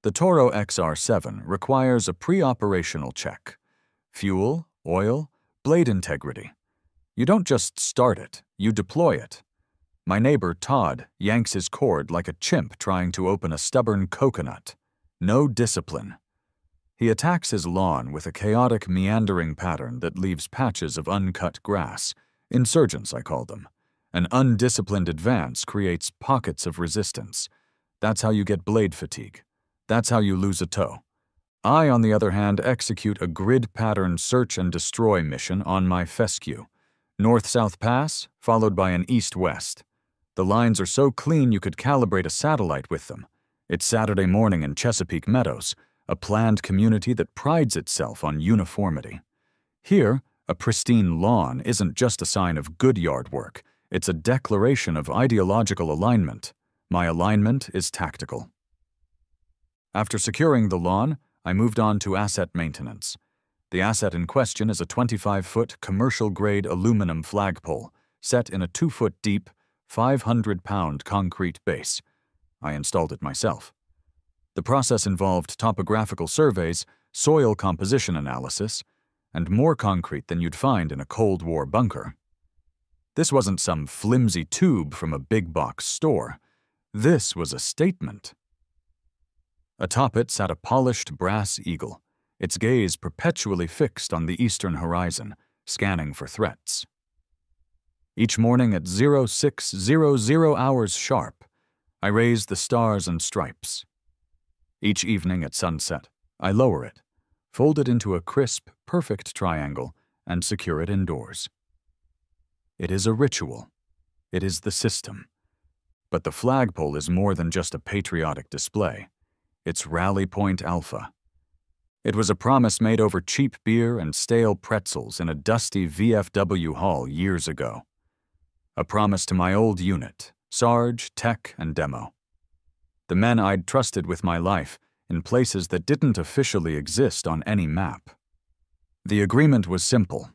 The Toro XR7 requires a pre-operational check. Fuel, oil, blade integrity. You don't just start it, you deploy it. My neighbor, Todd, yanks his cord like a chimp trying to open a stubborn coconut. No discipline. He attacks his lawn with a chaotic, meandering pattern that leaves patches of uncut grass. Insurgents, I call them. An undisciplined advance creates pockets of resistance. That's how you get blade fatigue. That's how you lose a toe. I, on the other hand, execute a grid-pattern search and destroy mission on my fescue. North-south pass, followed by an east-west. The lines are so clean you could calibrate a satellite with them. It's Saturday morning in Chesapeake Meadows, a planned community that prides itself on uniformity. Here, a pristine lawn isn't just a sign of good yard work. It's a declaration of ideological alignment. My alignment is tactical. After securing the lawn, I moved on to asset maintenance. The asset in question is a 25-foot commercial-grade aluminum flagpole set in a 2-foot-deep, 500-pound concrete base. I installed it myself. The process involved topographical surveys, soil composition analysis, and more concrete than you'd find in a Cold War bunker. This wasn't some flimsy tube from a big-box store. This was a statement. Atop it sat a polished brass eagle, its gaze perpetually fixed on the eastern horizon, scanning for threats. Each morning at 0600 hours sharp, I raise the stars and stripes. Each evening at sunset, I lower it, fold it into a crisp, perfect triangle, and secure it indoors. It is a ritual. It is the system. But the flagpole is more than just a patriotic display. It's Rally Point Alpha. It was a promise made over cheap beer and stale pretzels in a dusty VFW hall years ago. A promise to my old unit, Sarge, Tech, and Demo. The men I'd trusted with my life in places that didn't officially exist on any map. The agreement was simple.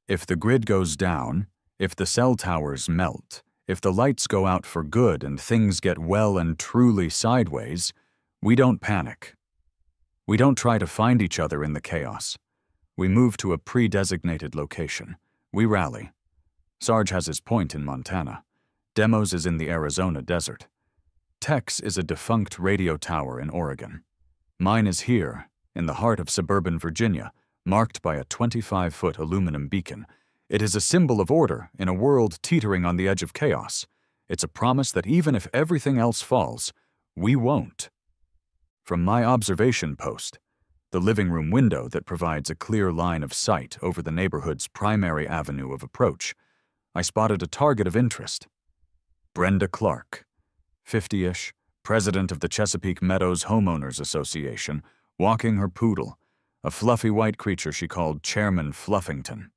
If the grid goes down, if the cell towers melt, if the lights go out for good and things get well and truly sideways, we don't panic. We don't try to find each other in the chaos. We move to a pre-designated location. We rally. Sarge has his point in Montana. Demos is in the Arizona desert. Tech's is a defunct radio tower in Oregon. Mine is here, in the heart of suburban Virginia, marked by a 25-foot aluminum beacon. It is a symbol of order in a world teetering on the edge of chaos. It's a promise that even if everything else falls, we won't. From my observation post, the living room window that provides a clear line of sight over the neighborhood's primary avenue of approach, I spotted a target of interest. Brenda Clark, 50-ish, president of the Chesapeake Meadows Homeowners Association, walking her poodle, a fluffy white creature she called Chairman Fluffington.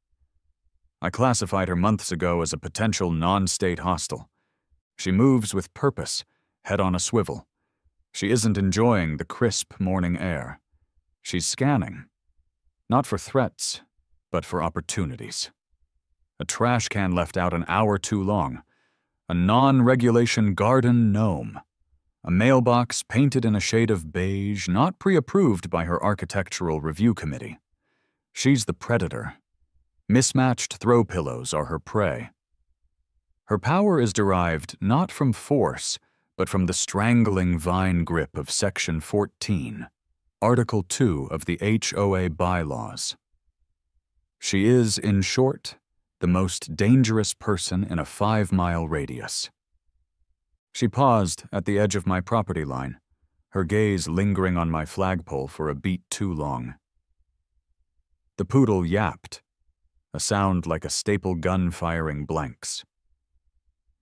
I classified her months ago as a potential non-state hostile. She moves with purpose, head on a swivel. She isn't enjoying the crisp morning air. She's scanning. Not for threats, but for opportunities. A trash can left out an hour too long. A non-regulation garden gnome. A mailbox painted in a shade of beige, not pre-approved by her architectural review committee. She's the predator. Mismatched throw pillows are her prey. Her power is derived not from force, but from the strangling vine grip of Section 14, Article 2 of the HOA bylaws. She is, in short, the most dangerous person in a 5-mile radius. She paused at the edge of my property line, her gaze lingering on my flagpole for a beat too long. The poodle yapped, a sound like a staple gun firing blanks.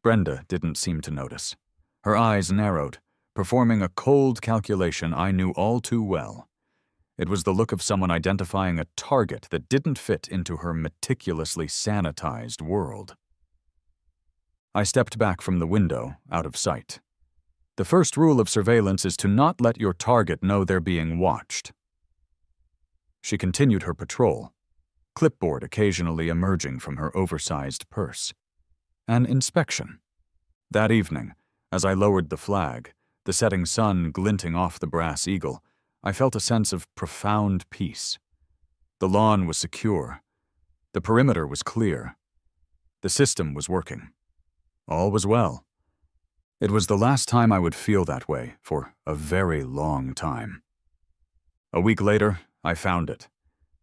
Brenda didn't seem to notice. Her eyes narrowed, performing a cold calculation I knew all too well. It was the look of someone identifying a target that didn't fit into her meticulously sanitized world. I stepped back from the window, out of sight. The first rule of surveillance is to not let your target know they're being watched. She continued her patrol, clipboard occasionally emerging from her oversized purse. An inspection. That evening, as I lowered the flag, the setting sun glinting off the brass eagle, I felt a sense of profound peace. The lawn was secure. The perimeter was clear. The system was working. All was well. It was the last time I would feel that way for a very long time. A week later, I found it.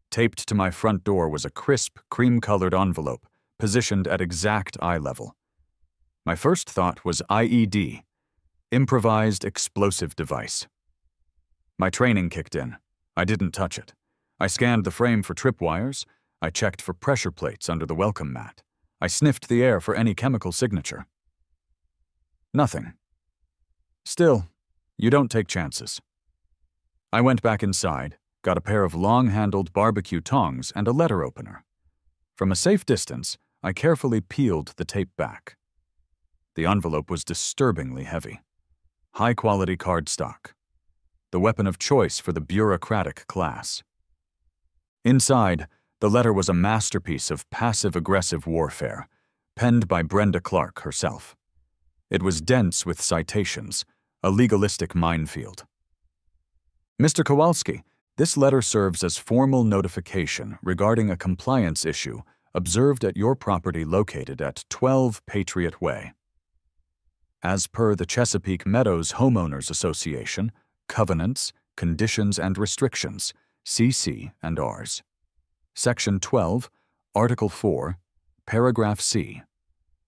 Taped to my front door was a crisp, cream-colored envelope, positioned at exact eye level. My first thought was IED, Improvised Explosive Device. My training kicked in. I didn't touch it. I scanned the frame for tripwires. I checked for pressure plates under the welcome mat. I sniffed the air for any chemical signature. Nothing. Still, you don't take chances. I went back inside, got a pair of long-handled barbecue tongs and a letter opener. From a safe distance, I carefully peeled the tape back. The envelope was disturbingly heavy. High-quality cardstock. The weapon of choice for the bureaucratic class. Inside, the letter was a masterpiece of passive-aggressive warfare, penned by Brenda Clark herself. It was dense with citations, a legalistic minefield. Mr. Kowalski, this letter serves as formal notification regarding a compliance issue observed at your property located at 12 Patriot Way. As per the Chesapeake Meadows Homeowners Association, Covenants, Conditions and Restrictions, CC and Rs. Section 12, Article 4, Paragraph C.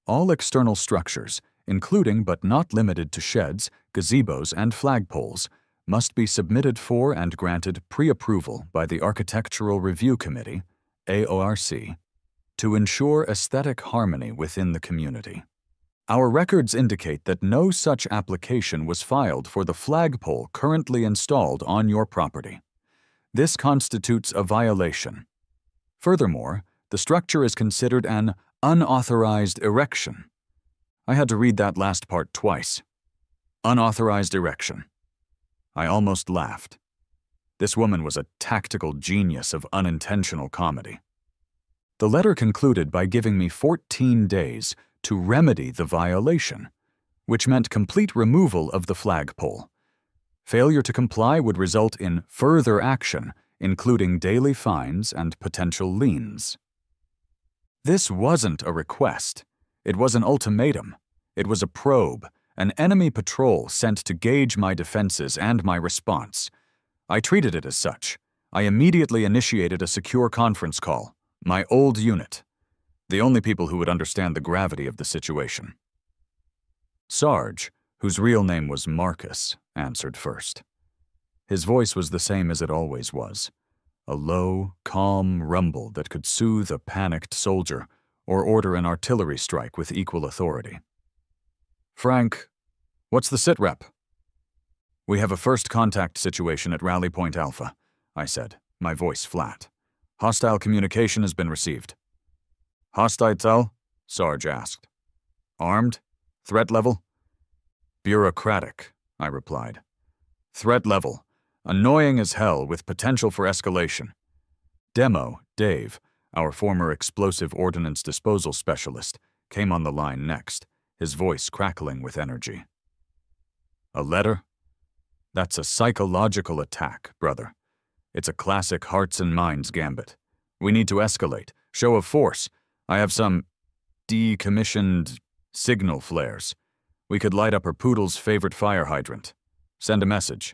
All external structures, including but not limited to sheds, gazebos, and flagpoles, must be submitted for and granted pre-approval by the Architectural Review Committee, AORC, to ensure aesthetic harmony within the community. Our records indicate that no such application was filed for the flagpole currently installed on your property. This constitutes a violation. Furthermore, the structure is considered an unauthorized erection. I had to read that last part twice. Unauthorized erection. I almost laughed. This woman was a tactical genius of unintentional comedy. The letter concluded by giving me 14 days to remedy the violation, which meant complete removal of the flagpole. Failure to comply would result in further action, including daily fines and potential liens. This wasn't a request. It was an ultimatum. It was a probe, an enemy patrol sent to gauge my defenses and my response. I treated it as such. I immediately initiated a secure conference call, my old unit, the only people who would understand the gravity of the situation. Sarge, whose real name was Marcus, answered first. His voice was the same as it always was, a low, calm rumble that could soothe a panicked soldier or order an artillery strike with equal authority. Frank, what's the sitrep? We have a first contact situation at Rally Point Alpha, I said, my voice flat. Hostile communication has been received. Hostile? Sarge asked. Armed? Threat level? Bureaucratic, I replied. Threat level. Annoying as hell with potential for escalation. Demo, Dave, our former explosive ordnance disposal specialist, came on the line next, his voice crackling with energy. A letter? That's a psychological attack, brother. It's a classic hearts and minds gambit. We need to escalate. Show of force. I have some decommissioned signal flares. We could light up her poodle's favorite fire hydrant. Send a message.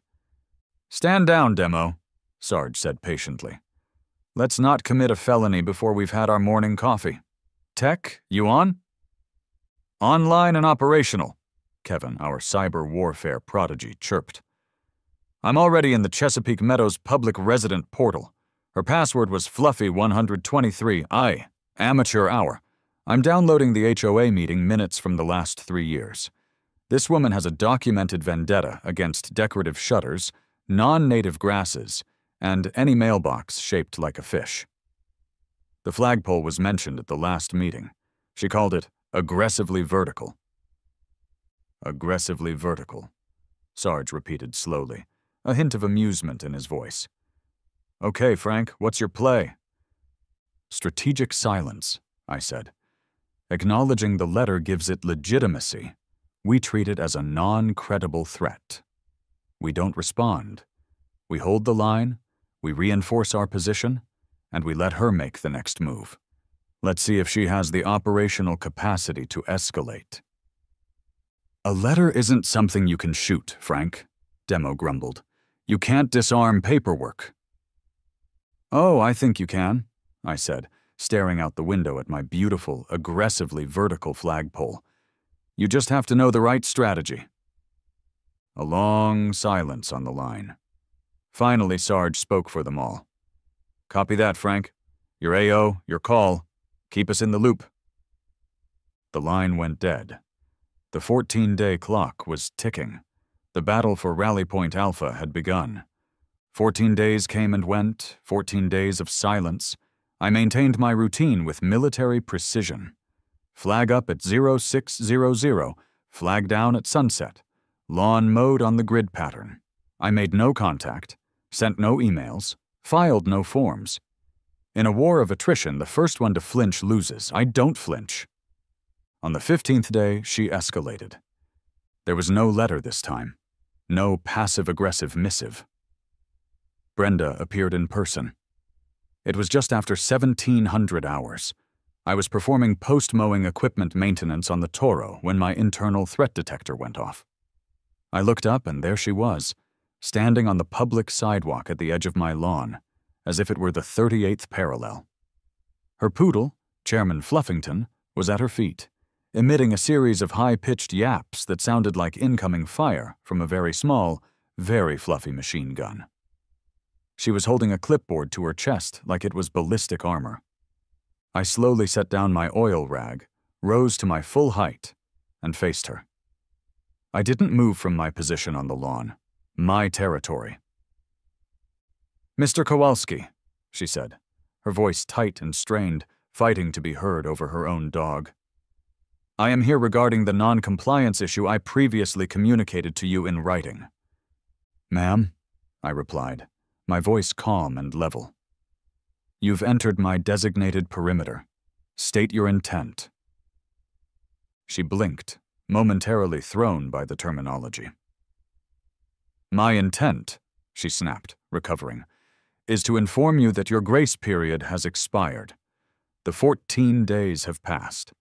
Stand down, Demo, Sarge said patiently. Let's not commit a felony before we've had our morning coffee. Tech, you on? Online and operational, Kevin, our cyber warfare prodigy, chirped. I'm already in the Chesapeake Meadows public resident portal. Her password was Fluffy123, amateur hour. I'm downloading the HOA meeting minutes from the last 3 years. This woman has a documented vendetta against decorative shutters, non-native grasses, and any mailbox shaped like a fish. The flagpole was mentioned at the last meeting. She called it aggressively vertical. Aggressively vertical, Sarge repeated slowly, a hint of amusement in his voice. Okay, Frank, what's your play? Strategic silence, I said. Acknowledging the letter gives it legitimacy. We treat it as a non-credible threat. We don't respond. We hold the line, we reinforce our position, and we let her make the next move. Let's see if she has the operational capacity to escalate. A letter isn't something you can shoot, Frank, Demo grumbled. You can't disarm paperwork. Oh, I think you can, I said, staring out the window at my beautiful, aggressively vertical flagpole. You just have to know the right strategy. A long silence on the line. Finally, Sarge spoke for them all. Copy that, Frank. Your AO, your call. Keep us in the loop. The line went dead. The 14-day clock was ticking. The battle for Rally Point Alpha had begun. 14 days came and went, 14 days of silence. I maintained my routine with military precision. Flag up at 0600, flag down at sunset, lawn mowed on the grid pattern. I made no contact, sent no emails, filed no forms. In a war of attrition, the first one to flinch loses. I don't flinch. On the 15th day, she escalated. There was no letter this time, no passive-aggressive missive. Brenda appeared in person. It was just after 1,700 hours. I was performing post-mowing equipment maintenance on the Toro when my internal threat detector went off. I looked up and there she was, standing on the public sidewalk at the edge of my lawn, as if it were the 38th parallel. Her poodle, Chairman Fluffington, was at her feet, emitting a series of high-pitched yaps that sounded like incoming fire from a very small, very fluffy machine gun. She was holding a clipboard to her chest like it was ballistic armor. I slowly set down my oil rag, rose to my full height, and faced her. I didn't move from my position on the lawn, my territory. Mr. Kowalski, she said, her voice tight and strained, fighting to be heard over her own dog. I am here regarding the non-compliance issue I previously communicated to you in writing. Ma'am, I replied, my voice calm and level. You've entered my designated perimeter. State your intent. She blinked, momentarily thrown by the terminology. My intent, she snapped, recovering, is to inform you that your grace period has expired. The 14 days have passed.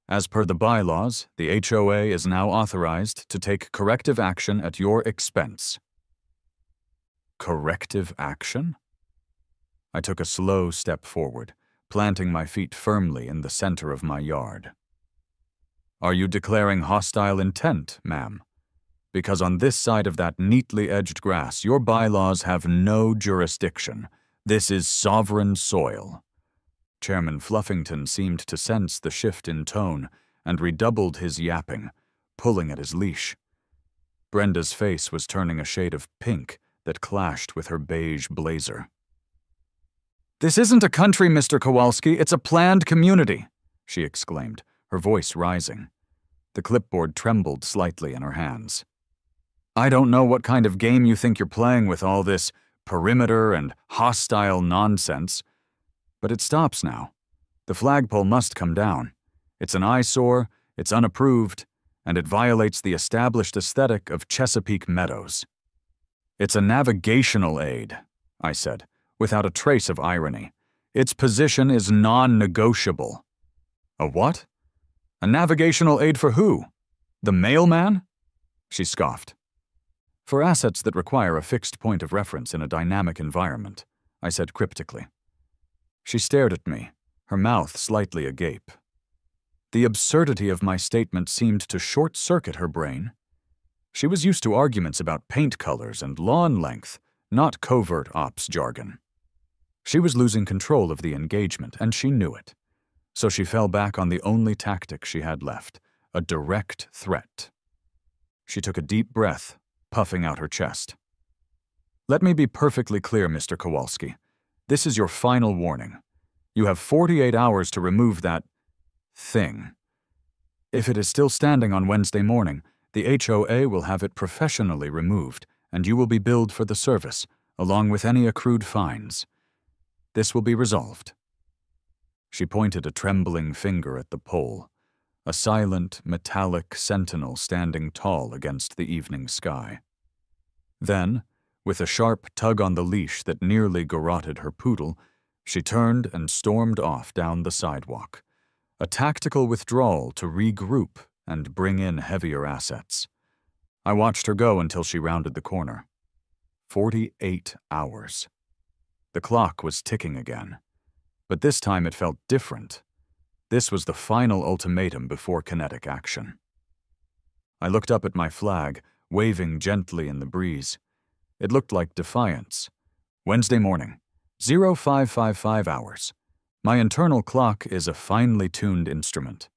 As per the bylaws, the HOA is now authorized to take corrective action at your expense. Corrective action? I took a slow step forward, planting my feet firmly in the center of my yard. Are you declaring hostile intent, ma'am? Because on this side of that neatly edged grass, your bylaws have no jurisdiction. This is sovereign soil. Chairman Fluffington seemed to sense the shift in tone and redoubled his yapping, pulling at his leash. Brenda's face was turning a shade of pink that clashed with her beige blazer. This isn't a country, Mr. Kowalski, it's a planned community, she exclaimed, her voice rising. The clipboard trembled slightly in her hands. I don't know what kind of game you think you're playing with all this perimeter and hostile nonsense, but it stops now. The flagpole must come down. It's an eyesore, it's unapproved, and it violates the established aesthetic of Chesapeake Meadows. It's a navigational aid, I said, without a trace of irony. Its position is non-negotiable. A what? A navigational aid for who? The mailman? She scoffed. For assets that require a fixed point of reference in a dynamic environment, I said cryptically. She stared at me, her mouth slightly agape. The absurdity of my statement seemed to short-circuit her brain. She was used to arguments about paint colors and lawn length, not covert ops jargon. She was losing control of the engagement, and she knew it. So she fell back on the only tactic she had left, a direct threat. She took a deep breath, puffing out her chest. Let me be perfectly clear, Mr. Kowalski. This is your final warning. You have 48 hours to remove that thing. If it is still standing on Wednesday morning, the HOA will have it professionally removed, and you will be billed for the service, along with any accrued fines. This will be resolved. She pointed a trembling finger at the pole. a silent, metallic sentinel standing tall against the evening sky. Then, with a sharp tug on the leash that nearly garroted her poodle, she turned and stormed off down the sidewalk, a tactical withdrawal to regroup and bring in heavier assets. I watched her go until she rounded the corner. 48 hours. The clock was ticking again, but this time it felt different. This was the final ultimatum before kinetic action. I looked up at my flag, waving gently in the breeze. It looked like defiance. Wednesday morning, 0555 hours. My internal clock is a finely tuned instrument.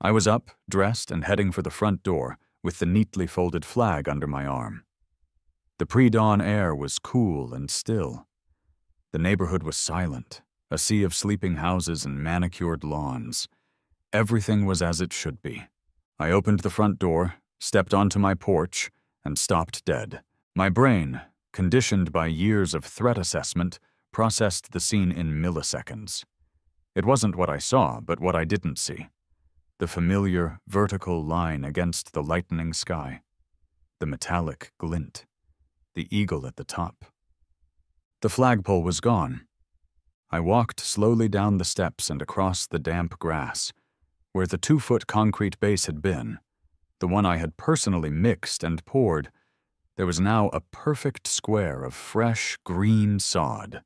I was up, dressed, and heading for the front door, with the neatly folded flag under my arm. The pre-dawn air was cool and still. The neighborhood was silent, a sea of sleeping houses and manicured lawns. Everything was as it should be. I opened the front door, stepped onto my porch, and stopped dead. My brain, conditioned by years of threat assessment, processed the scene in milliseconds. It wasn't what I saw, but what I didn't see. The familiar, vertical line against the lightening sky. The metallic glint. The eagle at the top. The flagpole was gone. I walked slowly down the steps and across the damp grass, where the 2-foot concrete base had been, the one I had personally mixed and poured. There was now a perfect square of fresh, green sod.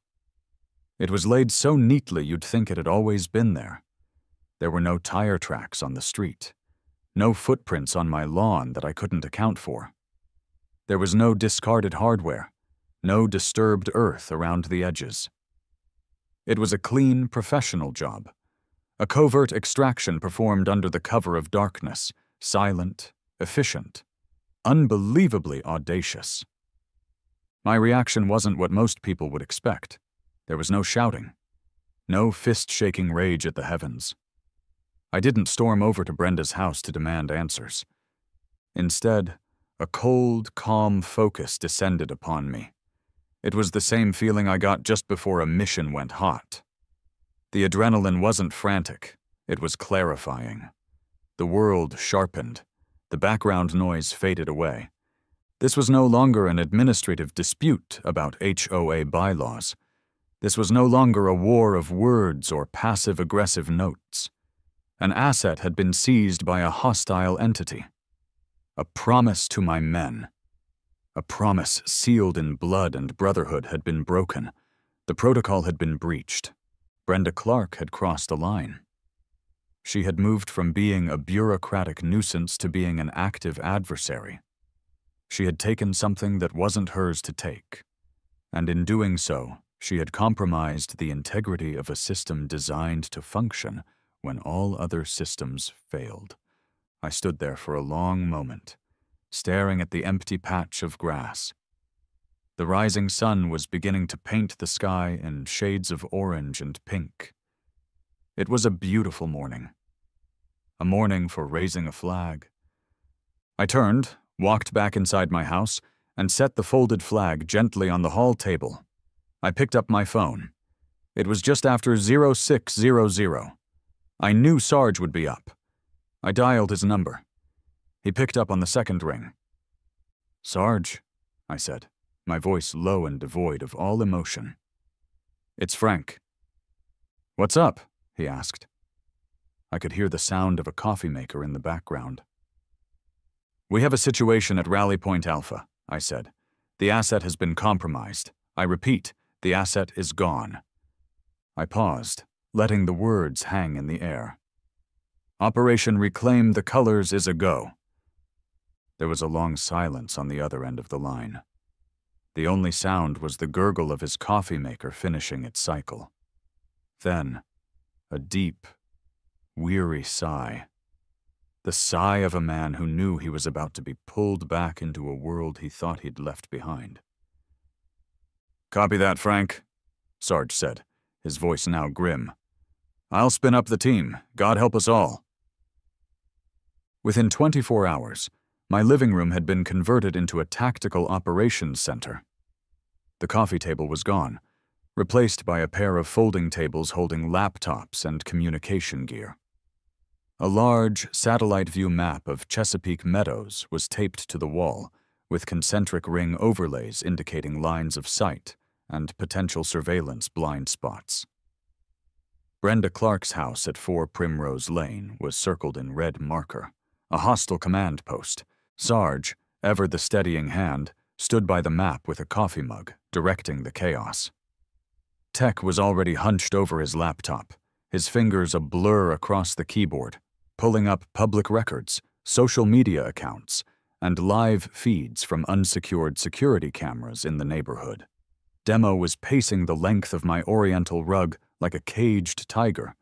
It was laid so neatly you'd think it had always been there. There were no tire tracks on the street, no footprints on my lawn that I couldn't account for. There was no discarded hardware, no disturbed earth around the edges. It was a clean, professional job, a covert extraction performed under the cover of darkness, silent, efficient, unbelievably audacious. My reaction wasn't what most people would expect. There was no shouting, no fist-shaking rage at the heavens. I didn't storm over to Brenda's house to demand answers. Instead, a cold, calm focus descended upon me. It was the same feeling I got just before a mission went hot. The adrenaline wasn't frantic, it was clarifying. The world sharpened. The background noise faded away. This was no longer an administrative dispute about HOA bylaws. This was no longer a war of words or passive-aggressive notes. An asset had been seized by a hostile entity. A promise to my men. A promise sealed in blood and brotherhood had been broken. The protocol had been breached. Brenda Clark had crossed a line. She had moved from being a bureaucratic nuisance to being an active adversary. She had taken something that wasn't hers to take, and in doing so, she had compromised the integrity of a system designed to function when all other systems failed. I stood there for a long moment, staring at the empty patch of grass. The rising sun was beginning to paint the sky in shades of orange and pink. It was a beautiful morning. A morning for raising a flag. I turned, walked back inside my house, and set the folded flag gently on the hall table. I picked up my phone. It was just after 0600. I knew Sarge would be up. I dialed his number. He picked up on the second ring. "Sarge," I said, my voice low and devoid of all emotion. "It's Frank." "What's up?" he asked. I could hear the sound of a coffee maker in the background. "We have a situation at Rally Point Alpha," I said. "The asset has been compromised. I repeat, the asset is gone." I paused, letting the words hang in the air. "Operation Reclaim the Colors is a go." There was a long silence on the other end of the line. The only sound was the gurgle of his coffee maker finishing its cycle. Then, a deep, weary sigh. The sigh of a man who knew he was about to be pulled back into a world he thought he'd left behind. "Copy that, Frank," Sarge said, his voice now grim. "I'll spin up the team. God help us all." Within 24 hours, my living room had been converted into a tactical operations center. The coffee table was gone, replaced by a pair of folding tables holding laptops and communication gear. A large, satellite view map of Chesapeake Meadows was taped to the wall, with concentric ring overlays indicating lines of sight and potential surveillance blind spots. Brenda Clark's house at 4 Primrose Lane was circled in red marker, a hostile command post. Sarge, ever the steadying hand, stood by the map with a coffee mug, directing the chaos. Tech was already hunched over his laptop, his fingers a blur across the keyboard, pulling up public records, social media accounts, and live feeds from unsecured security cameras in the neighborhood. Demo was pacing the length of my oriental rug like a caged tiger,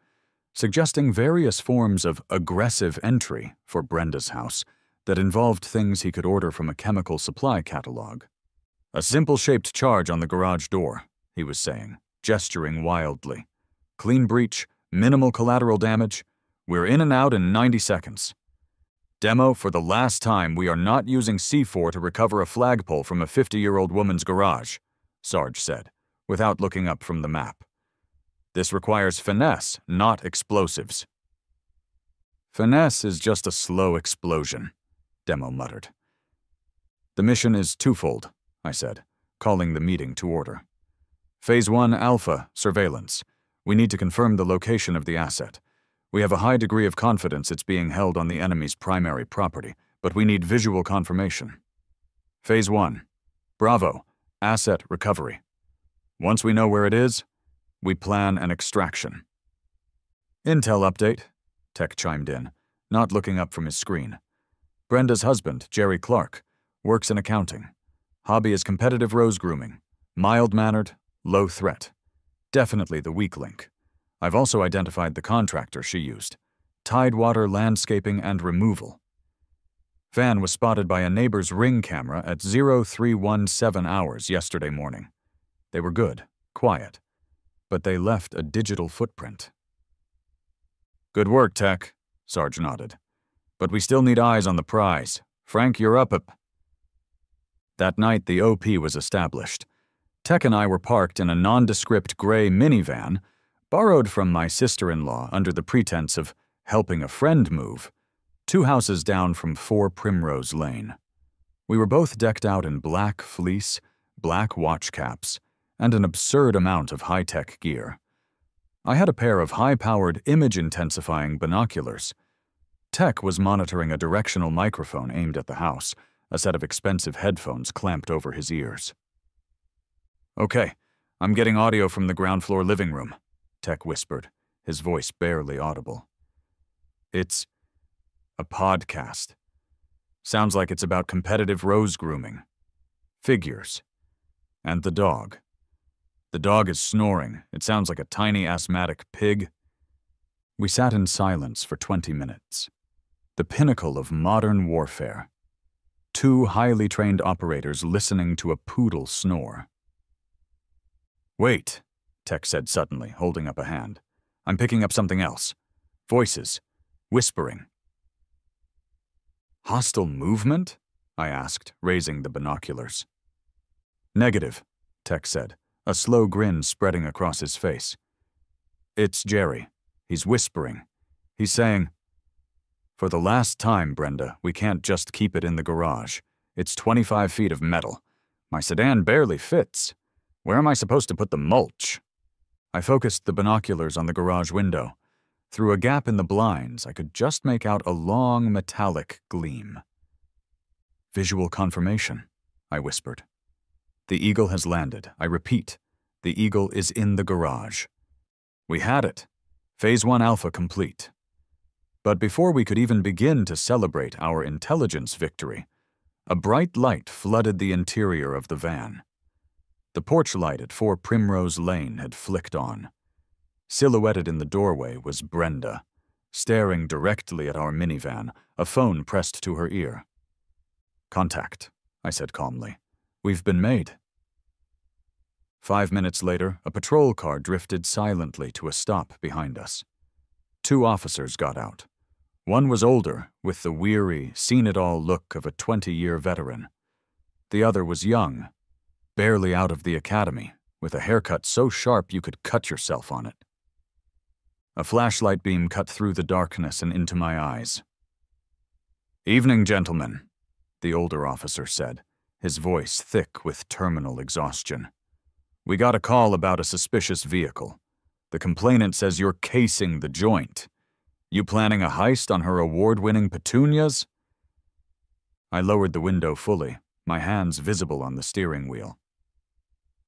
suggesting various forms of aggressive entry for Brenda's house that involved things he could order from a chemical supply catalog. "A simple-shaped charge on the garage door," he was saying, gesturing wildly. "Clean breach, minimal collateral damage. We're in and out in 90 seconds. Demo, for the last time, we are not using C4 to recover a flagpole from a 50-year-old woman's garage," Sarge said, without looking up from the map. "This requires finesse, not explosives." "Finesse is just a slow explosion," Demo muttered. "The mission is twofold," I said, calling the meeting to order. "Phase 1 Alpha, surveillance. We need to confirm the location of the asset. We have a high degree of confidence it's being held on the enemy's primary property, but we need visual confirmation. Phase 1. Bravo, asset recovery. Once we know where it is, we plan an extraction." "Intel update," Tech chimed in, not looking up from his screen. "Brenda's husband, Jerry Clark, works in accounting. Hobby is competitive rose grooming. Mild-mannered, low threat. Definitely the weak link. I've also identified the contractor she used. Tidewater Landscaping and Removal. Van was spotted by a neighbor's Ring camera at 0317 hours yesterday morning. They were good, quiet, but they left a digital footprint." "Good work, Tech," Sarge nodded. "But we still need eyes on the prize. Frank, you're up. That night, the OP was established. Tech and I were parked in a nondescript gray minivan, borrowed from my sister-in-law under the pretense of helping a friend move, 2 houses down from 4 Primrose Lane. We were both decked out in black fleece, black watch caps, and an absurd amount of high-tech gear. I had a pair of high-powered image-intensifying binoculars. Tech was monitoring a directional microphone aimed at the house, a set of expensive headphones clamped over his ears. "Okay, I'm getting audio from the ground-floor living room," Tech whispered, his voice barely audible. "It's a podcast. Sounds like it's about competitive rose grooming. Figures. And the dog. The dog is snoring. It sounds like a tiny asthmatic pig." We sat in silence for 20 minutes. The pinnacle of modern warfare. 2 highly trained operators listening to a poodle snore. "Wait," Tech said suddenly, holding up a hand. "I'm picking up something else. Voices. Whispering." "Hostile movement?" I asked, raising the binoculars. "Negative," Tech said, a slow grin spreading across his face. "It's Jerry. He's whispering. He's saying, 'For the last time, Brenda, we can't just keep it in the garage. It's 25 feet of metal. My sedan barely fits. Where am I supposed to put the mulch?' I focused the binoculars on the garage window. Through a gap in the blinds, I could just make out a long metallic gleam. "Visual confirmation," I whispered. "The Eagle has landed. I repeat, the Eagle is in the garage." We had it. Phase 1 Alpha complete. But before we could even begin to celebrate our intelligence victory, a bright light flooded the interior of the van. The porch light at 4 Primrose Lane had flicked on. Silhouetted in the doorway was Brenda, staring directly at our minivan, a phone pressed to her ear. "Contact," I said calmly. "We've been made." 5 minutes later, a patrol car drifted silently to a stop behind us. 2 officers got out. One was older, with the weary, seen-it-all look of a 20-year veteran. The other was young, barely out of the academy, with a haircut so sharp you could cut yourself on it. A flashlight beam cut through the darkness and into my eyes. "Evening, gentlemen," the older officer said, his voice thick with terminal exhaustion. "We got a call about a suspicious vehicle. The complainant says you're casing the joint. You planning a heist on her award-winning petunias?" I lowered the window fully, my hands visible on the steering wheel.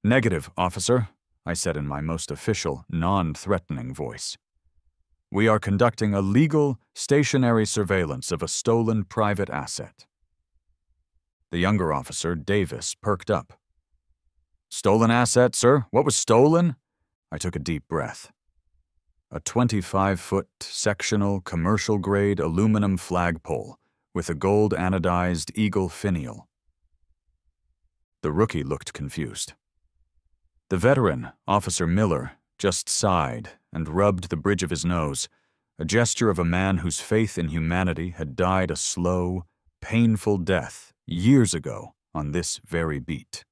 "Negative, officer," I said in my most official, non-threatening voice. "We are conducting a legal, stationary surveillance of a stolen private asset." The younger officer, Davis, perked up. "Stolen asset, sir? What was stolen?" I took a deep breath. "A 25-foot sectional commercial-grade aluminum flagpole with a gold anodized eagle finial." The rookie looked confused. The veteran, Officer Miller, just sighed and rubbed the bridge of his nose, a gesture of a man whose faith in humanity had died a slow, painful death years ago on this very beat.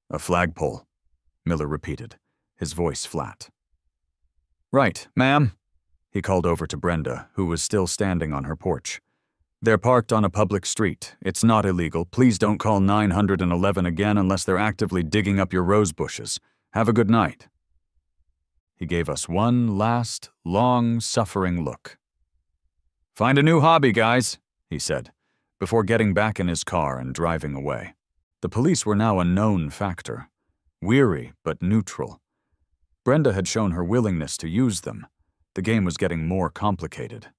"A flagpole," Miller repeated, his voice flat. "Right, ma'am," he called over to Brenda, who was still standing on her porch. "They're parked on a public street. It's not illegal. Please don't call 911 again unless they're actively digging up your rose bushes. Have a good night." He gave us one last, long-suffering look. "Find a new hobby, guys," he said, before getting back in his car and driving away. The police were now a known factor, weary but neutral. Brenda had shown her willingness to use them. The game was getting more complicated.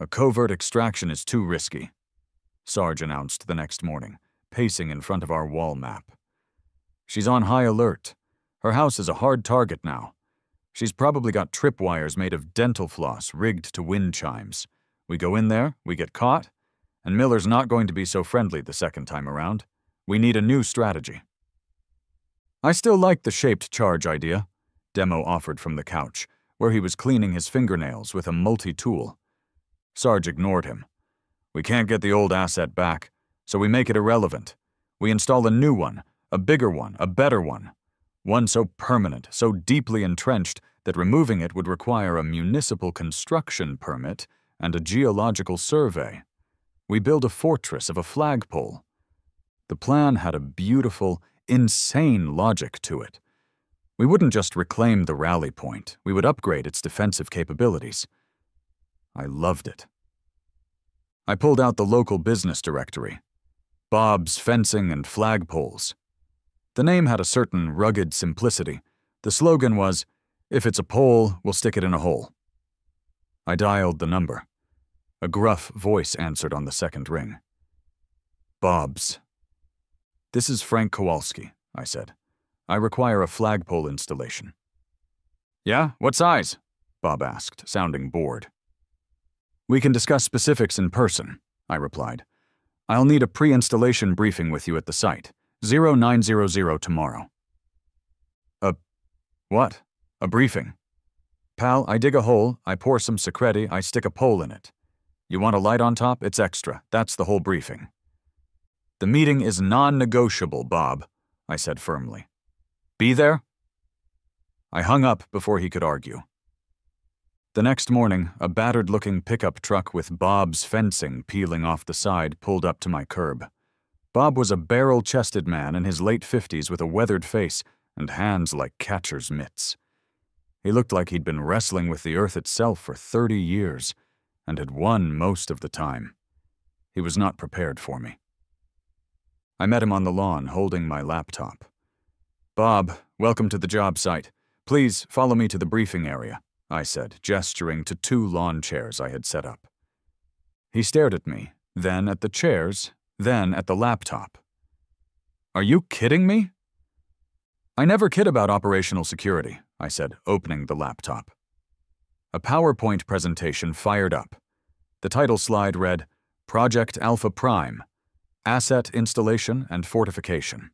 "A covert extraction is too risky," Sarge announced the next morning, pacing in front of our wall map. "She's on high alert. Her house is a hard target now. She's probably got tripwires made of dental floss rigged to wind chimes. We go in there, we get caught, and Miller's not going to be so friendly the second time around. We need a new strategy." "I still like the shaped charge idea," Demo offered from the couch, where he was cleaning his fingernails with a multi-tool. Sarge ignored him. "We can't get the old asset back, so we make it irrelevant. We install a new one, a bigger one, a better one. One so permanent, so deeply entrenched that removing it would require a municipal construction permit and a geological survey. We build a fortress of a flagpole." The plan had a beautiful, insane logic to it. We wouldn't just reclaim the rally point, we would upgrade its defensive capabilities. I loved it. I pulled out the local business directory. Bob's Fencing and Flagpoles. The name had a certain rugged simplicity. The slogan was, "If it's a pole, we'll stick it in a hole." I dialed the number. A gruff voice answered on the second ring. "Bob's." "This is Frank Kowalski," I said. "I require a flagpole installation." "Yeah? What size?" Bob asked, sounding bored. "We can discuss specifics in person," I replied. "I'll need a pre-installation briefing with you at the site. 0900 tomorrow." What? A briefing?" "Pal, I dig a hole, I pour some secreti, I stick a pole in it. You want a light on top? It's extra. That's the whole briefing." "The meeting is non-negotiable, Bob," I said firmly. "Be there?" I hung up before he could argue. The next morning, a battered-looking pickup truck with Bob's Fencing peeling off the side pulled up to my curb. Bob was a barrel-chested man in his late 50s with a weathered face and hands like catcher's mitts. He looked like he'd been wrestling with the earth itself for 30 years and had won most of the time. He was not prepared for me. I met him on the lawn holding my laptop. "Bob, welcome to the job site. Please follow me to the briefing area," I said, gesturing to 2 lawn chairs I had set up. He stared at me, then at the chairs, then at the laptop. "Are you kidding me?" "I never kid about operational security," I said, opening the laptop. A PowerPoint presentation fired up. The title slide read, "Project Alpha Prime, Asset Installation and Fortification."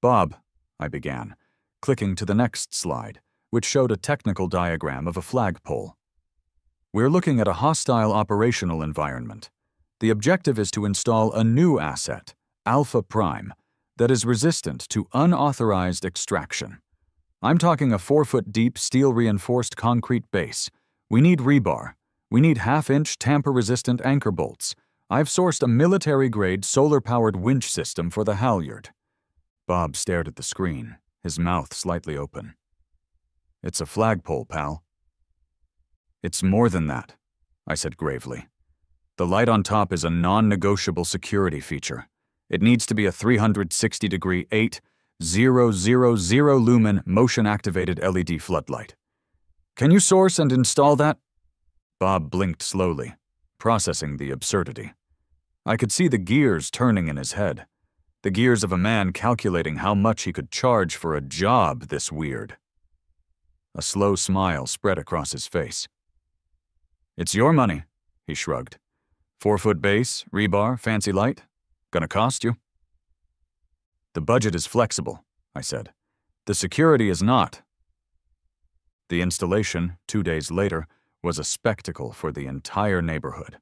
"Bob," I began, clicking to the next slide, which showed a technical diagram of a flagpole. "We're looking at a hostile operational environment. The objective is to install a new asset, Alpha Prime, that is resistant to unauthorized extraction. I'm talking a 4-foot-deep steel-reinforced concrete base. We need rebar. We need half-inch tamper-resistant anchor bolts. I've sourced a military-grade solar-powered winch system for the halyard. Bob stared at the screen, his mouth slightly open. It's a flagpole, pal. It's more than that, I said gravely. The light on top is a non-negotiable security feature. It needs to be a 360-degree 8000 lumen motion-activated LED floodlight. Can you source and install that? Bob blinked slowly, processing the absurdity. I could see the gears turning in his head, the gears of a man calculating how much he could charge for a job this weird. A slow smile spread across his face. It's your money, he shrugged. 4-foot base, rebar, fancy light. Gonna cost you? The budget is flexible, I said. The security is not. The installation, 2 days later, was a spectacle for the entire neighborhood.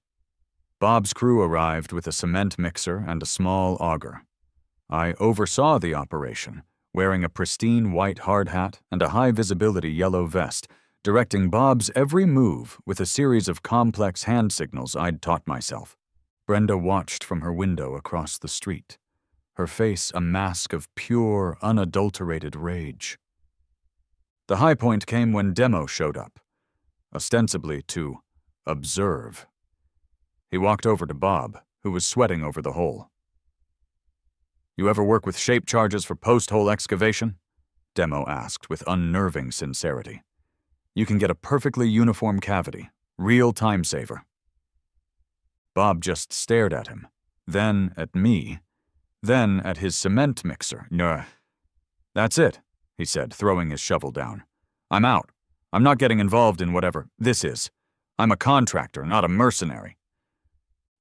Bob's crew arrived with a cement mixer and a small auger. I oversaw the operation, wearing a pristine white hard hat and a high-visibility yellow vest, directing Bob's every move with a series of complex hand signals I'd taught myself. Brenda watched from her window across the street, her face a mask of pure, unadulterated rage. The high point came when Demo showed up, ostensibly to observe. He walked over to Bob, who was sweating over the hole. You ever work with shape charges for post-hole excavation? Demo asked with unnerving sincerity. You can get a perfectly uniform cavity, real time saver. Bob just stared at him, then at me, then at his cement mixer. Nuh. That's it, he said, throwing his shovel down. I'm out. I'm not getting involved in whatever this is. I'm a contractor, not a mercenary.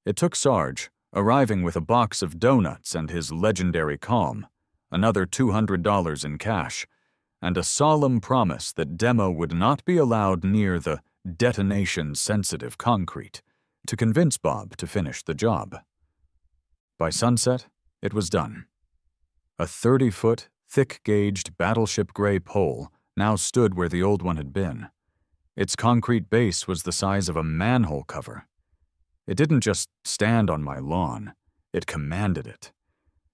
It took Sarge, arriving with a box of donuts and his legendary calm, another $200 in cash, and a solemn promise that Demo would not be allowed near the detonation-sensitive concrete, to convince Bob to finish the job. By sunset, it was done. A 30-foot, thick-gauged battleship-gray pole now stood where the old one had been. Its concrete base was the size of a manhole cover. It didn't just stand on my lawn, it commanded it.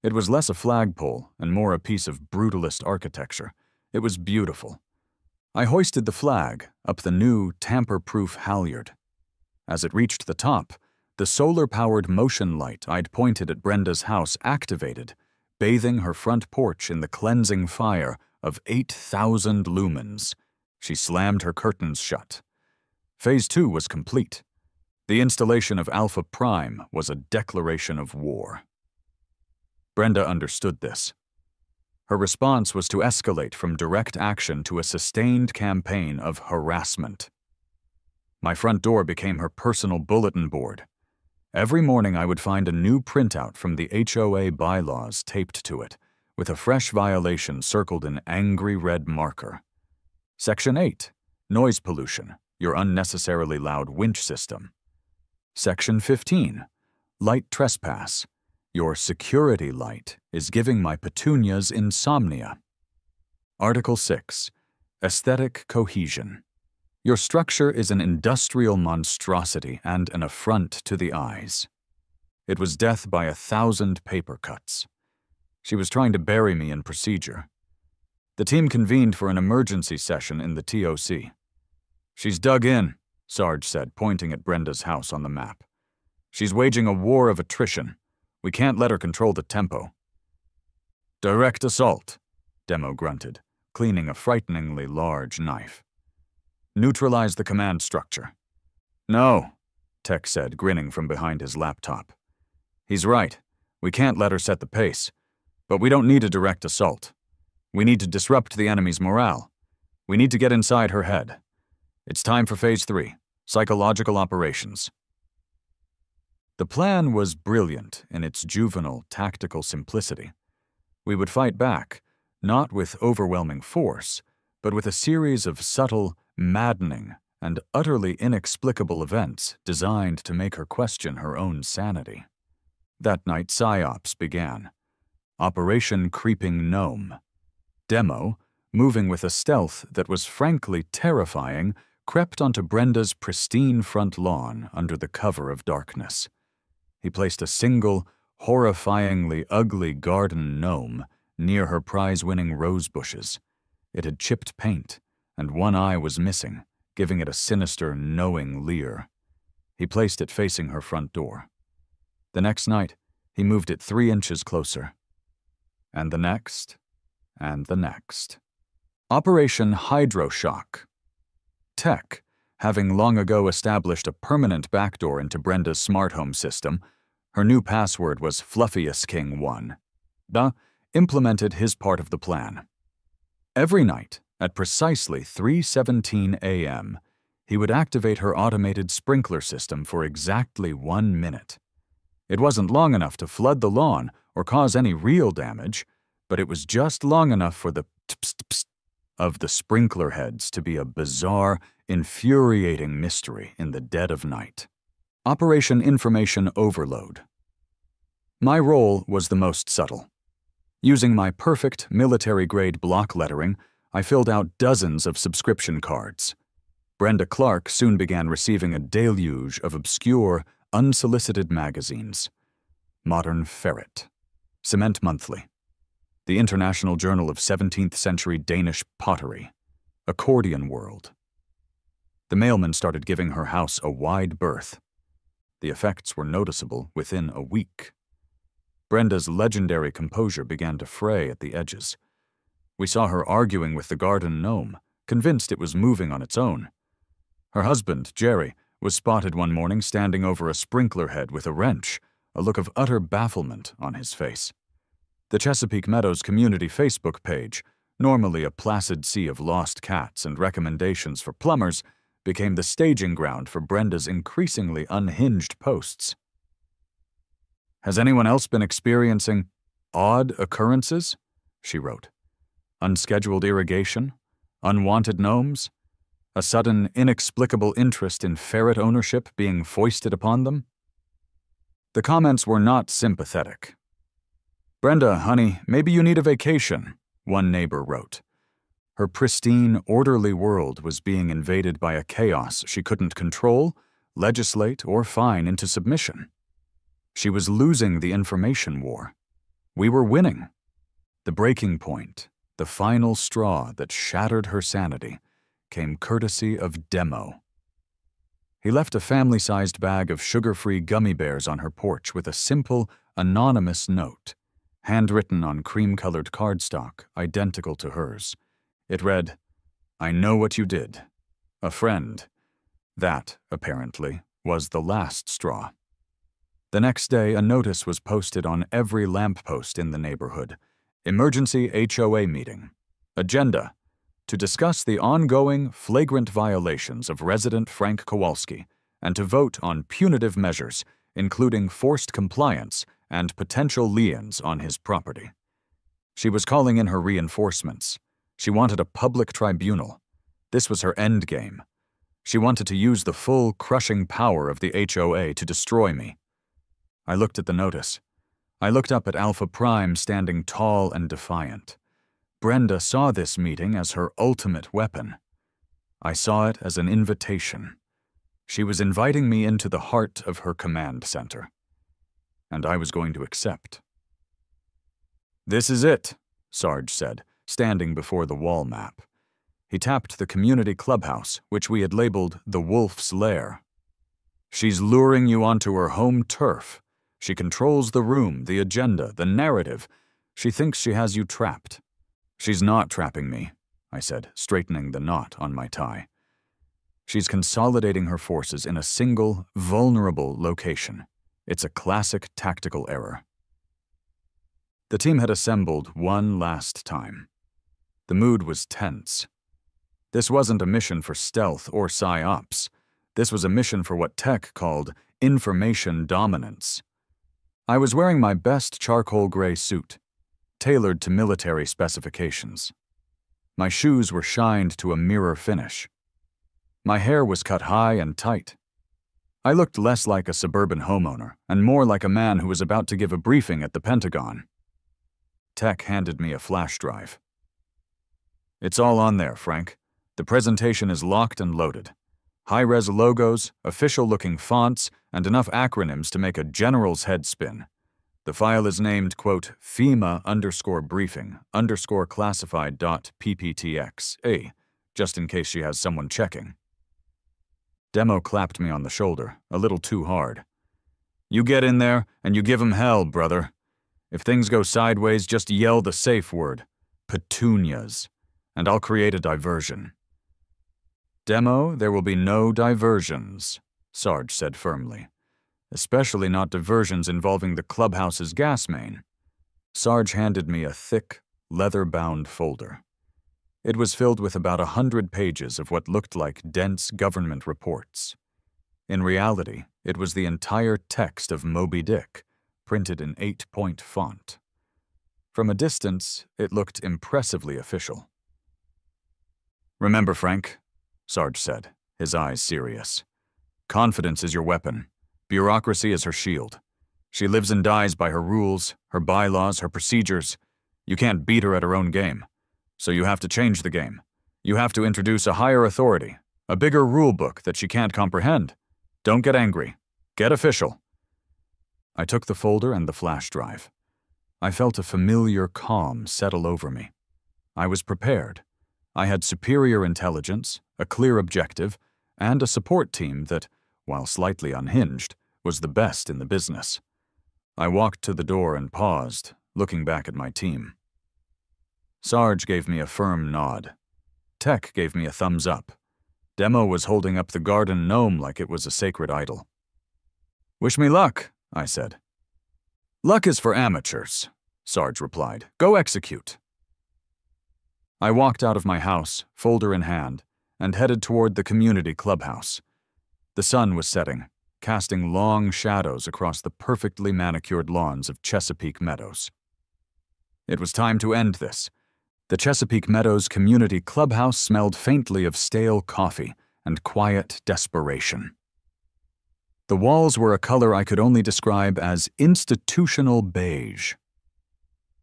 It was less a flagpole and more a piece of brutalist architecture. It was beautiful. I hoisted the flag up the new tamper-proof halyard. As it reached the top, the solar-powered motion light I'd pointed at Brenda's house activated, bathing her front porch in the cleansing fire of 8,000 lumens. She slammed her curtains shut. Phase 2 was complete. The installation of Alpha Prime was a declaration of war. Brenda understood this. Her response was to escalate from direct action to a sustained campaign of harassment. My front door became her personal bulletin board. Every morning I would find a new printout from the HOA bylaws taped to it, with a fresh violation circled in angry red marker. Section 8, noise pollution, your unnecessarily loud winch system. Section 15, light trespass, your security light is giving my petunias insomnia. Article 6, aesthetic cohesion. Your structure is an industrial monstrosity and an affront to the eyes. It was death by 1,000 paper cuts. She was trying to bury me in procedure. The team convened for an emergency session in the TOC. She's dug in, Sarge said, pointing at Brenda's house on the map. She's waging a war of attrition. We can't let her control the tempo. Direct assault, Demo grunted, cleaning a frighteningly large knife. Neutralize the command structure. No, Tech said, grinning from behind his laptop. He's right. We can't let her set the pace. But we don't need a direct assault. We need to disrupt the enemy's morale. We need to get inside her head. It's time for Phase 3, psychological operations. The plan was brilliant in its juvenile, tactical simplicity. We would fight back, not with overwhelming force, but with a series of subtle, maddening, and utterly inexplicable events designed to make her question her own sanity. That night, PSYOPs began. Operation Creeping Gnome. Demo, moving with a stealth that was frankly terrifying, crept onto Brenda's pristine front lawn under the cover of darkness. He placed a single, horrifyingly ugly garden gnome near her prize-winning rose bushes. It had chipped paint, and one eye was missing, giving it a sinister, knowing leer. He placed it facing her front door. The next night, he moved it 3 inches closer. And the next, and the next. Operation Hydroshock. Tech, having long ago established a permanent backdoor into Brenda's smart home system, her new password was FluffiusKing1, implemented his part of the plan. Every night, at precisely 3:17 a.m., he would activate her automated sprinkler system for exactly 1 minute. It wasn't long enough to flood the lawn or cause any real damage, but it was just long enough for the psst of the sprinkler heads to be a bizarre, infuriating mystery in the dead of night. Operation Information Overload. My role was the most subtle. Using my perfect military-grade block lettering, I filled out dozens of subscription cards. Brenda Clark soon began receiving a deluge of obscure, unsolicited magazines. Modern Ferret, Cement Monthly, the International Journal of 17th Century Danish Pottery, Accordion World. The mailman started giving her house a wide berth. The effects were noticeable within a week. Brenda's legendary composure began to fray at the edges. We saw her arguing with the garden gnome, convinced it was moving on its own. Her husband, Jerry, was spotted one morning standing over a sprinkler head with a wrench, a look of utter bafflement on his face. The Chesapeake Meadows community Facebook page, normally a placid sea of lost cats and recommendations for plumbers, became the staging ground for Brenda's increasingly unhinged posts. "Has anyone else been experiencing odd occurrences?" she wrote. "Unscheduled irrigation? Unwanted gnomes? A sudden, inexplicable interest in ferret ownership being foisted upon them?" The comments were not sympathetic. "Brenda, honey, maybe you need a vacation," one neighbor wrote. Her pristine, orderly world was being invaded by a chaos she couldn't control, legislate, or fine into submission. She was losing the information war. We were winning. The breaking point, the final straw that shattered her sanity, came courtesy of Demo. He left a family-sized bag of sugar-free gummy bears on her porch with a simple, anonymous note, handwritten on cream-colored cardstock identical to hers. It read, "I know what you did. A friend." That, apparently, was the last straw. The next day, a notice was posted on every lamppost in the neighborhood. Emergency HOA meeting. Agenda: to discuss the ongoing, flagrant violations of resident Frank Kowalski and to vote on punitive measures, including forced compliance and potential liens on his property. She was calling in her reinforcements. She wanted a public tribunal. This was her endgame. She wanted to use the full, crushing power of the HOA to destroy me. I looked at the notice. I looked up at Alpha Prime standing tall and defiant. Brenda saw this meeting as her ultimate weapon. I saw it as an invitation. She was inviting me into the heart of her command center. And I was going to accept. "This is it," Sarge said, standing before the wall map. He tapped the community clubhouse, which we had labeled the Wolf's Lair. "She's luring you onto her home turf. She controls the room, the agenda, the narrative. She thinks she has you trapped." "She's not trapping me," I said, straightening the knot on my tie. "She's consolidating her forces in a single, vulnerable location. It's a classic tactical error." The team had assembled one last time. The mood was tense. This wasn't a mission for stealth or psyops. This was a mission for what Tech called information dominance. I was wearing my best charcoal gray suit, tailored to military specifications. My shoes were shined to a mirror finish. My hair was cut high and tight. I looked less like a suburban homeowner and more like a man who was about to give a briefing at the Pentagon. Tech handed me a flash drive. It's all on there, Frank. The presentation is locked and loaded. High-res logos, official-looking fonts, and enough acronyms to make a general's head spin. The file is named, quote, FEMA_briefing_classified.pptx, just in case she has someone checking. Demo clapped me on the shoulder, a little too hard. You get in there, and you give 'em hell, brother. If things go sideways, just yell the safe word, petunias, and I'll create a diversion. Demo, there will be no diversions, Sarge said firmly. Especially not diversions involving the clubhouse's gas main. Sarge handed me a thick, leather-bound folder. It was filled with about 100 pages of what looked like dense government reports. In reality, it was the entire text of Moby Dick, printed in 8-point font. From a distance, it looked impressively official. Remember, Frank, Sarge said, his eyes serious. Confidence is your weapon. Bureaucracy is her shield. She lives and dies by her rules, her bylaws, her procedures. You can't beat her at her own game. So you have to change the game. You have to introduce a higher authority, a bigger rule book that she can't comprehend. Don't get angry. Get official. I took the folder and the flash drive. I felt a familiar calm settle over me. I was prepared. I had superior intelligence, a clear objective, and a support team that, while slightly unhinged, was the best in the business. I walked to the door and paused, looking back at my team. Sarge gave me a firm nod. Tech gave me a thumbs up. Demo was holding up the garden gnome like it was a sacred idol. Wish me luck, I said. Luck is for amateurs, Sarge replied. Go execute. I walked out of my house, folder in hand, and headed toward the community clubhouse. The sun was setting, casting long shadows across the perfectly manicured lawns of Chesapeake Meadows. It was time to end this. The Chesapeake Meadows community clubhouse smelled faintly of stale coffee and quiet desperation. The walls were a color I could only describe as institutional beige.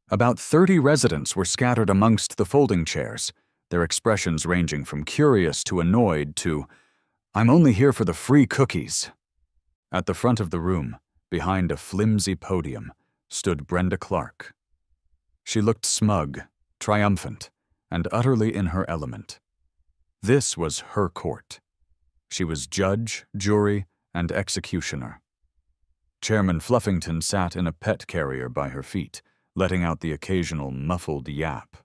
About 30 residents were scattered amongst the folding chairs, their expressions ranging from curious to annoyed to, I'm only here for the free cookies. At the front of the room, behind a flimsy podium, stood Brenda Clark. She looked smug, triumphant, and utterly in her element. This was her court. She was judge, jury, and executioner. Chairman Fluffington sat in a pet carrier by her feet, letting out the occasional muffled yap.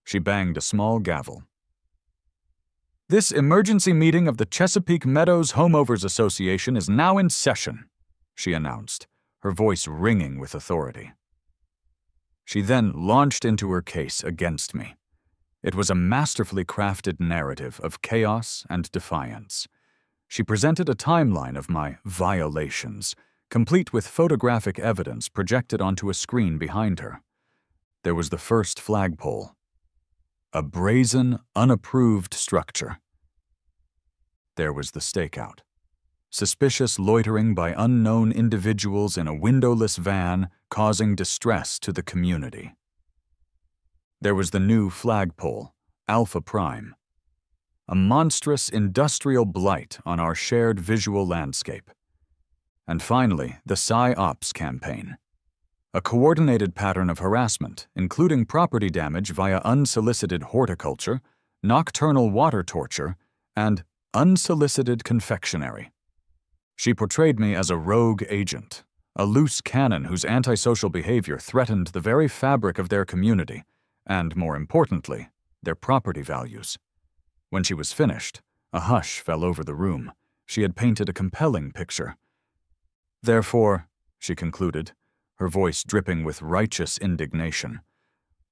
She banged a small gavel. This emergency meeting of the Chesapeake Meadows Homeowners Association is now in session, she announced, her voice ringing with authority. She then launched into her case against me. It was a masterfully crafted narrative of chaos and defiance. She presented a timeline of my violations, complete with photographic evidence projected onto a screen behind her. There was the first flagpole. A brazen, unapproved structure. There was the stakeout. Suspicious loitering by unknown individuals in a windowless van causing distress to the community. There was the new flagpole, Alpha Prime. A monstrous industrial blight on our shared visual landscape. And finally, the PSY-OPS campaign. A coordinated pattern of harassment, including property damage via unsolicited horticulture, nocturnal water torture, and unsolicited confectionery. She portrayed me as a rogue agent, a loose cannon whose antisocial behavior threatened the very fabric of their community, and, more importantly, their property values. When she was finished, a hush fell over the room. She had painted a compelling picture. Therefore, she concluded, her voice dripping with righteous indignation,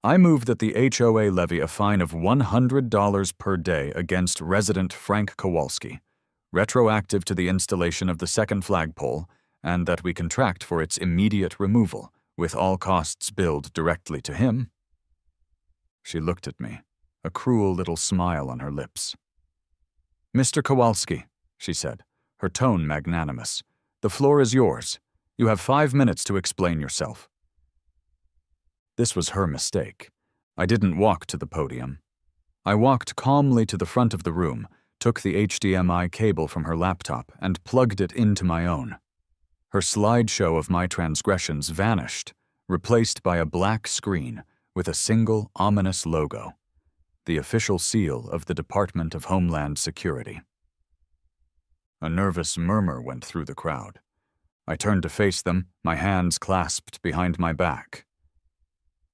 I move that the HOA levy a fine of $100 per day against resident Frank Kowalski, retroactive to the installation of the second flagpole, and that we contract for its immediate removal, with all costs billed directly to him. She looked at me, a cruel little smile on her lips. Mr. Kowalski, she said, her tone magnanimous, the floor is yours. You have 5 minutes to explain yourself. This was her mistake. I didn't walk to the podium. I walked calmly to the front of the room, took the HDMI cable from her laptop, and plugged it into my own. Her slideshow of my transgressions vanished, replaced by a black screen with a single ominous logo, the official seal of the Department of Homeland Security. A nervous murmur went through the crowd. I turned to face them, my hands clasped behind my back.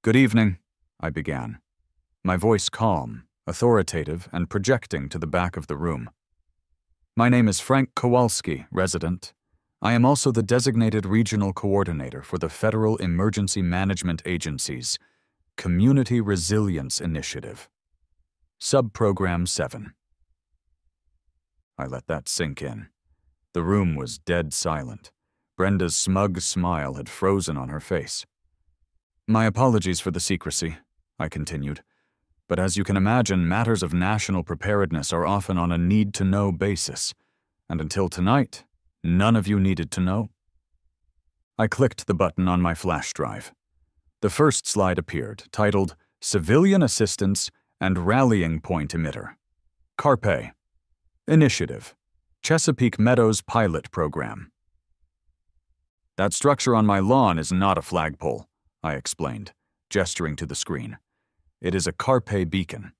"Good evening," I began, my voice calm, authoritative, and projecting to the back of the room. "My name is Frank Kowalski, resident. I am also the designated regional coordinator for the Federal Emergency Management Agency's Community Resilience Initiative. Subprogram 7. I let that sink in. The room was dead silent. Brenda's smug smile had frozen on her face. "My apologies for the secrecy," I continued. "But as you can imagine, matters of national preparedness are often on a need-to-know basis. And until tonight, none of you needed to know." I clicked the button on my flash drive. The first slide appeared, titled Civilian Assistance and Rallying Point Emitter. Carpe. Initiative. Chesapeake Meadows Pilot Program. "That structure on my lawn is not a flagpole," I explained, gesturing to the screen. "It is a Carpe beacon.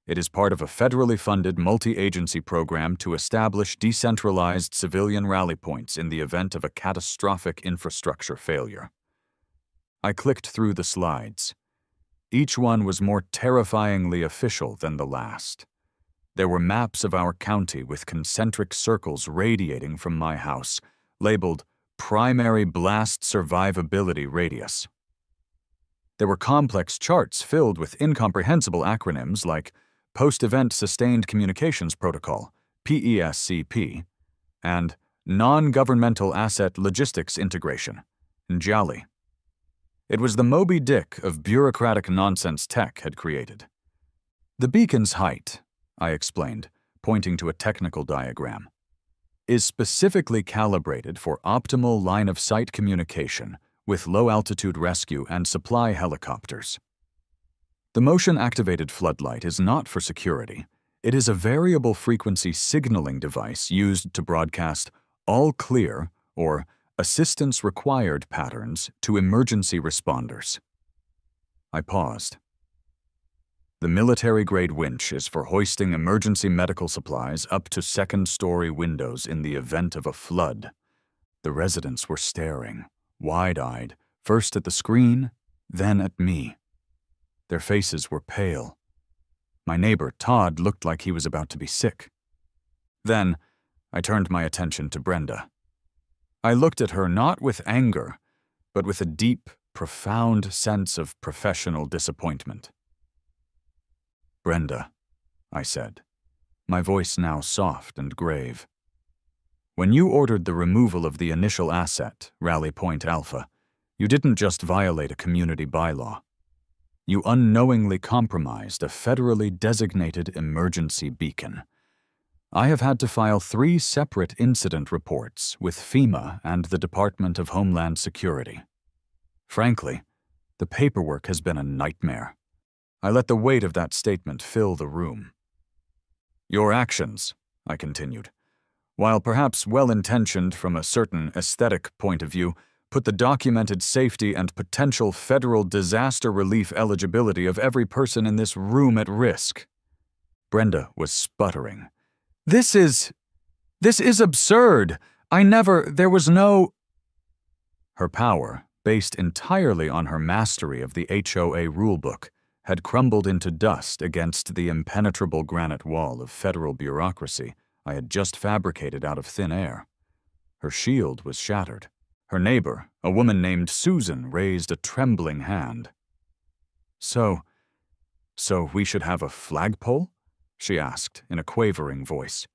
It is part of a federally funded multi-agency program to establish decentralized civilian rally points in the event of a catastrophic infrastructure failure." I clicked through the slides. Each one was more terrifyingly official than the last. There were maps of our county with concentric circles radiating from my house, labeled Primary Blast Survivability Radius. There were complex charts filled with incomprehensible acronyms like Post-Event Sustained Communications Protocol, PESCP, and Non-Governmental Asset Logistics Integration, NGALI. It was the Moby Dick of bureaucratic nonsense tech had created. "The beacon's height," I explained, pointing to a technical diagram, "is specifically calibrated for optimal line-of-sight communication with low-altitude rescue and supply helicopters. The motion-activated floodlight is not for security. It is a variable frequency signaling device used to broadcast all clear or assistance required patterns to emergency responders." I paused. "The military-grade winch is for hoisting emergency medical supplies up to second-story windows in the event of a flood." The residents were staring, wide-eyed, first at the screen, then at me. Their faces were pale. My neighbor, Todd, looked like he was about to be sick. Then, I turned my attention to Brenda. I looked at her not with anger, but with a deep, profound sense of professional disappointment. "Brenda," I said, my voice now soft and grave. "When you ordered the removal of the initial asset, Rally Point Alpha, you didn't just violate a community bylaw. You unknowingly compromised a federally designated emergency beacon. I have had to file 3 separate incident reports with FEMA and the Department of Homeland Security. Frankly, the paperwork has been a nightmare." I let the weight of that statement fill the room. "Your actions," I continued, "while perhaps well-intentioned from a certain aesthetic point of view, put the documented safety and potential federal disaster relief eligibility of every person in this room at risk." Brenda was sputtering. This is absurd. There was no—" Her power, based entirely on her mastery of the HOA rulebook, had crumbled into dust against the impenetrable granite wall of federal bureaucracy I had just fabricated out of thin air. Her shield was shattered. Her neighbor, a woman named Susan, raised a trembling hand. So we should have a flagpole?" she asked in a quavering voice.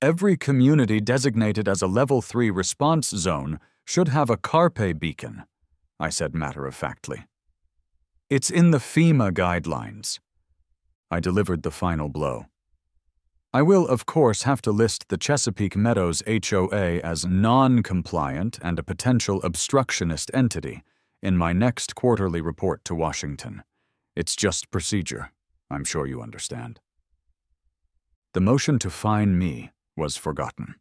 "Every community designated as a Level 3 response zone should have a Carpe beacon," I said matter-of-factly. "It's in the FEMA guidelines." I delivered the final blow. "I will, of course, have to list the Chesapeake Meadows HOA as non-compliant and a potential obstructionist entity in my next quarterly report to Washington. It's just procedure," I'm sure you understand. The motion to fine me was forgotten.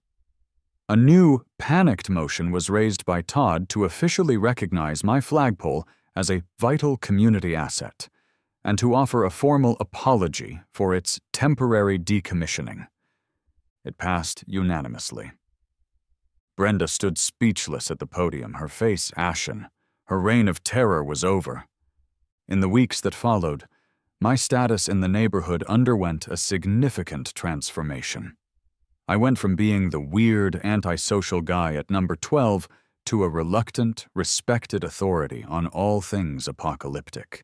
A new, panicked motion was raised by Todd to officially recognize my flagpole as a vital community asset and to offer a formal apology for its temporary decommissioning. It passed unanimously. Brenda stood speechless at the podium, her face ashen. Her reign of terror was over. In the weeks that followed, my status in the neighborhood underwent a significant transformation. I went from being the weird, antisocial guy at number 12 to a reluctant, respected authority on all things apocalyptic.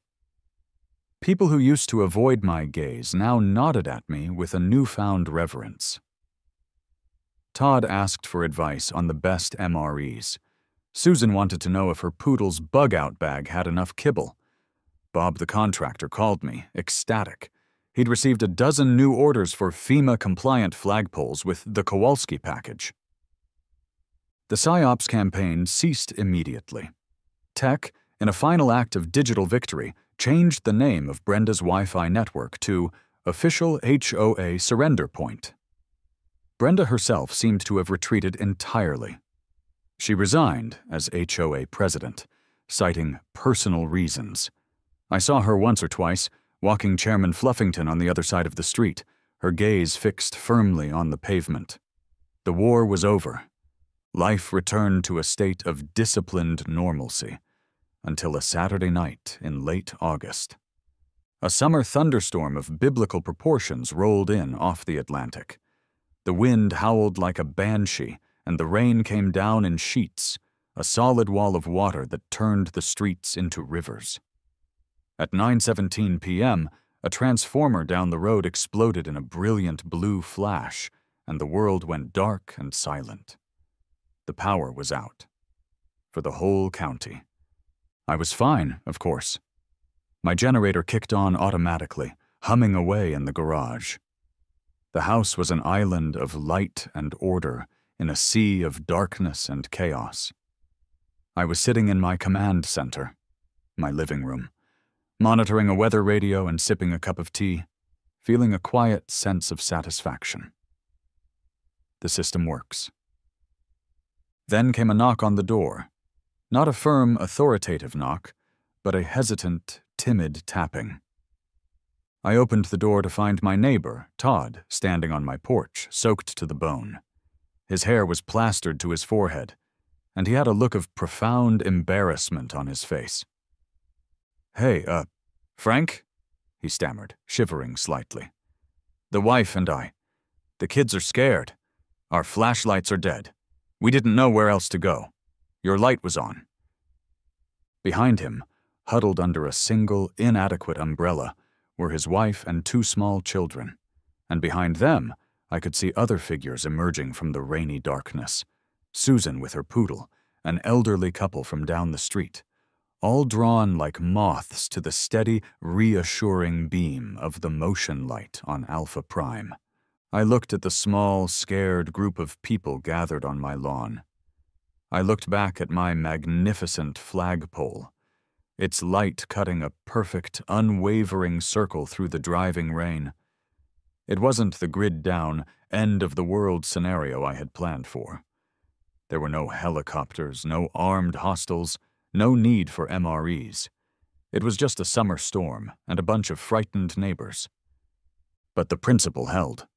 People who used to avoid my gaze now nodded at me with a newfound reverence. Todd asked for advice on the best MREs. Susan wanted to know if her poodle's bug-out bag had enough kibble. Bob the contractor called me, ecstatic. He'd received a dozen new orders for FEMA-compliant flagpoles with the Kowalski package. The PSYOPs campaign ceased immediately. Tech, in a final act of digital victory, changed the name of Brenda's Wi-Fi network to Official HOA Surrender Point. Brenda herself seemed to have retreated entirely. She resigned as HOA president, citing personal reasons. I saw her once or twice, walking Chairman Fluffington on the other side of the street, her gaze fixed firmly on the pavement. The war was over. Life returned to a state of disciplined normalcy, until a Saturday night in late August. A summer thunderstorm of biblical proportions rolled in off the Atlantic. The wind howled like a banshee, and the rain came down in sheets, a solid wall of water that turned the streets into rivers. At 9:17 p.m., a transformer down the road exploded in a brilliant blue flash, and the world went dark and silent. The power was out. For the whole county. I was fine, of course. My generator kicked on automatically, humming away in the garage. The house was an island of light and order in a sea of darkness and chaos. I was sitting in my command center, my living room, monitoring a weather radio and sipping a cup of tea, feeling a quiet sense of satisfaction. The system works. Then came a knock on the door. Not a firm, authoritative knock, but a hesitant, timid tapping. I opened the door to find my neighbor, Todd, standing on my porch, soaked to the bone. His hair was plastered to his forehead, and he had a look of profound embarrassment on his face. "Hey, Frank?" he stammered, shivering slightly. "The wife and I. The kids are scared. Our flashlights are dead. We didn't know where else to go. Your light was on." Behind him, huddled under a single, inadequate umbrella, were his wife and two small children, and behind them I could see other figures emerging from the rainy darkness. Susan with her poodle, an elderly couple from down the street, all drawn like moths to the steady, reassuring beam of the motion light on Alpha Prime. I looked at the small, scared group of people gathered on my lawn. I looked back at my magnificent flagpole, its light cutting a perfect, unwavering circle through the driving rain. It wasn't the grid-down, end-of-the-world scenario I had planned for. There were no helicopters, no armed hostiles, no need for MREs. It was just a summer storm and a bunch of frightened neighbors. But the principle held.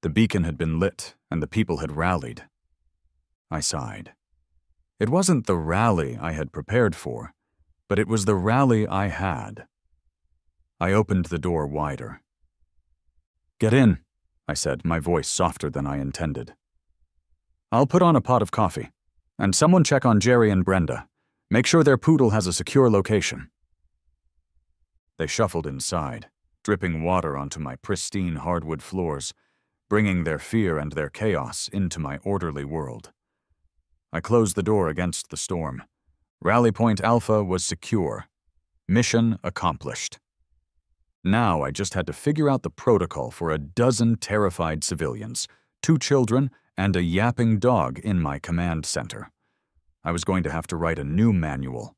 The beacon had been lit, and the people had rallied. I sighed. It wasn't the rally I had prepared for, but it was the rally I had. I opened the door wider. "Get in," I said, my voice softer than I intended. "I'll put on a pot of coffee, and someone check on Jerry and Brenda. Make sure their poodle has a secure location." They shuffled inside, dripping water onto my pristine hardwood floors, bringing their fear and their chaos into my orderly world. I closed the door against the storm. Rally Point Alpha was secure. Mission accomplished. Now I just had to figure out the protocol for a dozen terrified civilians, 2 children, and a yapping dog in my command center. I was going to have to write a new manual,